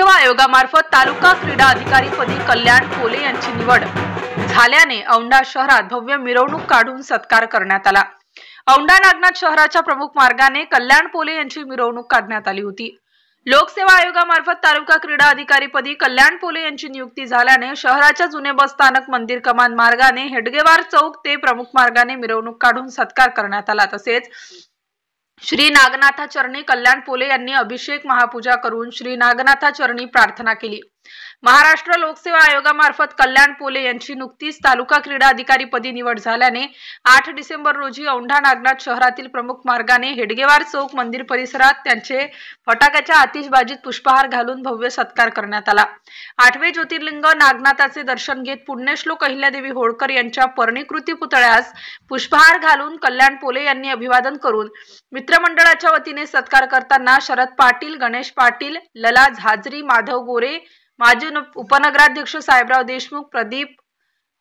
लोकसेवा आयोगामार्फत तालुका क्रीडा अधिकारी पदी कल्याण पोले यांची निवड झाल्याने औंढा शहरात भव्य मिरवणूक काढून सत्कार करण्यात आला। औंढा नागनाथ शहराच्या प्रमुख मार्गाने कल्याण पोले यांची मिरवणूक काढण्यात आली होती। लोकसेवा आयोगामार्फत तालुका क्रीडा अधिकारी पदी कल्याण पोले यांची नियुक्ती झाल्याने शहराच्या जुने बस स्थानक मंदिर कमान मार्गाने हेडगेवार चौक ते प्रमुख मार्गाने मिरवणूक काढून सत्कार करण्यात आला। तसेच श्री नागनाथा चरणी कल्याण पोले यांनी अभिषेक महापूजा करून श्री नागनाथा चरणी प्रार्थना केली। महाराष्ट्र लोकसेवा आयोगामार्फत कल्याण पोले यांची नुकतीच तालुका क्रीडा अधिकारी पदी निवड झाल्याने 8 डिसेंबर रोजी औंढा नागनाथ शहरातील प्रमुख मार्गाने हेडगेवार चौक मंदिर परिसरात त्यांचे फटाक्याच्या आतिषबाजीत पुष्पहार घालून भव्य सत्कार करण्यात आला। 8वे ज्योतिर्लिंग नागनाथाचे दर्शन घेत पुण्यश्लोक अहिल्यादेवी होळकर यांच्या पर्णिकृती पुतळ्यास पुष्पहार घालून कल्याण पोले यांनी अभिवादन करून मित्रमंडळाच्या वतीने सत्कार करताना शरद पाटील, गणेश पाटील, लला झाजरी, माधव गोरे, माजी उपनगराध्यक्ष साहेबराव देशमुख, प्रदीप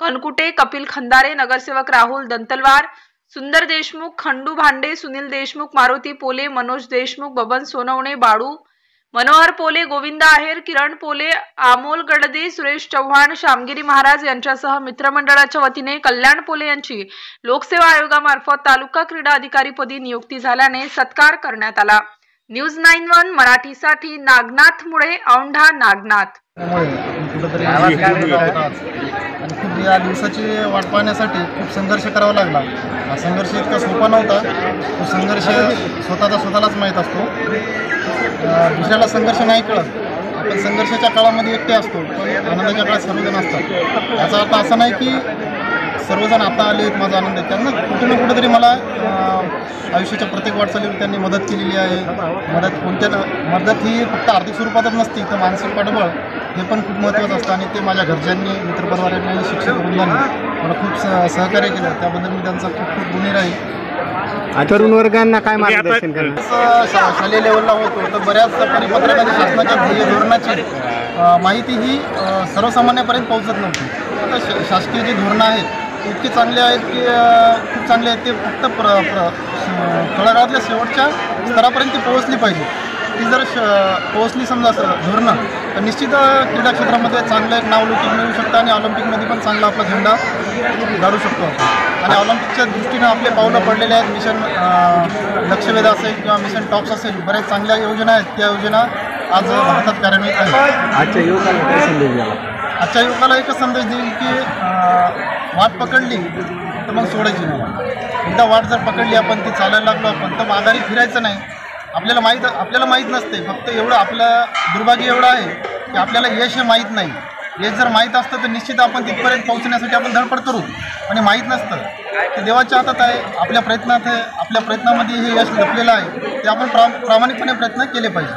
कनकुटे, कपिल खंदारे, नगरसेवक राहुल दंतलवार, सुंदर देशमुख, खंडू भांडे, सुनील देशमुख, मारुती पोले, मनोज देशमुख, बबन सोनवणे, बाळू मनोहर पोले, गोविंद आहेर, किरण पोले, अमोल गडदे, सुरेश चव्हाण, श्यामगिरी महाराज यांच्यासह मित्रमंडळाच्या वतीने कल्याण पोले यांची लोकसेवा आयोगामार्फत तालुका क्रीडा अधिकारी पदी नियुक्ती झाल्याने सत्कार करण्यात आला। न्यूज 91 मराठीसाठी नागनाथ मुळे, औंढा नागनाथ। खूप या दिवसाची वाट पाहण्यासाठी खूप संघर्ष करावा लागला। हा संघर्ष इतका सोपा नव्हता। तो संघर्ष स्वतःलाच माहीत असतो। दुसऱ्याला संघर्ष नाही कळत। आपण संघर्षाच्या काळामध्ये एकटे असतो, पण आनंदाच्या काळात सर्वजण असतात। याचा अर्थ असा नाही की सर्वजण आता आले माझा आनंद आहे। त्यांना कुठे ना कुठेतरी मला आयुष्याच्या प्रत्येक वाटचालीवर त्यांनी मदत केलेली आहे। मदत ही फक्त आर्थिक स्वरूपातच नसते, तर मानसिक पाठबळ हे पण खूप महत्त्वाचं असतं। आणि ते माझ्या घरच्यांनी, मित्रपरिवारांनी आणि शिक्षक वृंदांनी मला खूप सहकार्य केलं। त्याबद्दल मी त्यांचा खूप खूप ऋणी राहील। तरुण वर्गांना काय मार्गदर्शन करणार? शालेय लेवलला होतो तर बऱ्याच परिपत्रकांची शासनाच्या ध्येय धोरणाची माहिती ही सर्वसामान्यापर्यंत पोहोचत नव्हती। आता शासकीय जी धोरणं आहेत इतके चांगले आहेत की खूप चांगले आहेत। ते फक्त तळागाळातल्या शेवटच्या स्तरापर्यंत ती पोहोचली पाहिजे। ती जर पोहोचली समजा धोरणं तर निश्चित क्रीडा क्षेत्रामध्ये चांगलं एक नावलौकिक मिळू शकतं आणि ऑलिम्पिकमध्ये पण चांगला आपला झेंडा गाडू शकतो आपण। आणि ऑलिम्पिकच्या दृष्टीनं आपले पावलं पडलेले आहेत। मिशन लक्षवेध असेल किंवा मिशन टॉप्स असेल, बऱ्याच चांगल्या योजना आहेत। त्या योजना आज भारतात कार्यान्वित आहेत। आजच्या युवकाला काय संदेश द्यावा? आजच्या युवकाला एकच संदेश देईल की वाट पकडली तर मग सोडायची नाही। एकदा वाट जर पकडली आपण, ती चालायला लागलो आपण, तर माघारी फिरायचं नाही। आपल्याला माहीत नसते। फक्त एवढं आपलं दुर्भाग्य एवढं आहे की आपल्याला यश हे माहीत नाही। यश जर माहीत असतं तर निश्चित आपण तिथपर्यंत पोहोचण्यासाठी आपण धडपड करू। आणि माहीत नसतं ते देवाच्या हातात आहे। आपल्या प्रयत्नामध्ये हे यश लपलेलं आहे। ते आपण प्रामाणिकपणे प्रयत्न केले पाहिजे।